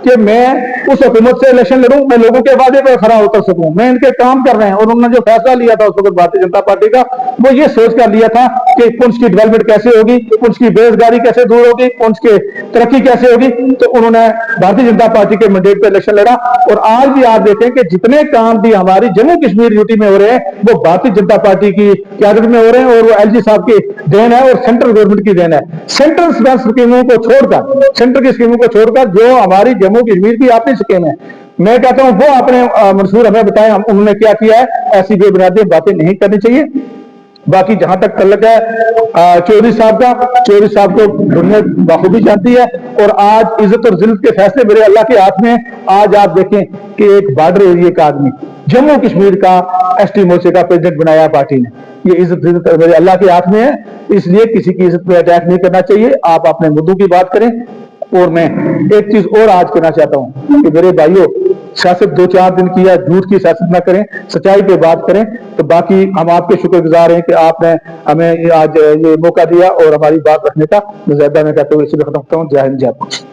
कि मैं उस हुकूमत से इलेक्शन लड़ूं, मैं लोगों के वादे पर खरा उतर सकूं, मैं इनके काम कर रहे हैं। और उन्होंने जो फैसला लिया था उस वक्त भारतीय जनता पार्टी का, वो ये सोच कर लिया था कि पुंछ की डेवलपमेंट कैसे होगी, पुंछ की बेरोजगारी कैसे दूर होगी, पुंछ की तरक्की कैसे होगी। तो उन्होंने भारतीय जनता पार्टी के मैंडेट पर इलेक्शन लड़ा। और आज भी आप देखें कि जितने काम भी हमारी जम्मू कश्मीर यूटी में हो रहे हैं वो भारतीय जनता पार्टी की क्यादत में हो रहे हैं, और वो एलजी साहब की देन है और सेंट्रल गवर्नमेंट की देन है। सेंट्रल स्कीमों को छोड़कर, सेंटर की स्कीमों को छोड़कर जो हमारी जम्मू कश्मीर की अपनी स्कीम है, मैं कहता हूं वो आपने मंसूर हमें बताएं उन्होंने क्या किया है। ऐसी बेबुनियादी बातें नहीं करनी चाहिए। बाकी जहां तक तल्लुक है चौधरी साहब का, चौधरी साहब को दुनिया बाखूबी जानती है। और आज इज्जत और जिल्लत के फैसले मेरे अल्लाह के हाथ में हैं। आज आप देखें कि एक बॉर्डर एरिया का आदमी जम्मू कश्मीर का एसटी मोर्चे का प्रेसिडेंट बनाया पार्टी ने, ये इज्जत जिल्लत मेरे अल्लाह के हाथ में है। इसलिए किसी की इज्जत पे अटैक नहीं करना चाहिए। आप अपने मुद्दों की बात करें। और मैं एक चीज और आज कहना चाहता हूं कि मेरे भाइयों, सियासत 2-4 दिन की या झूठ की सियासत ना करें, सच्चाई पे बात करें। तो बाकी हम आपके शुक्रगुजार हैं कि आपने हमें आज ये मौका दिया और हमारी बात रखने का। मुजाहिदा मैं कहते हुए इसे खत्म करता हूं। जय हिंद, जय भारत।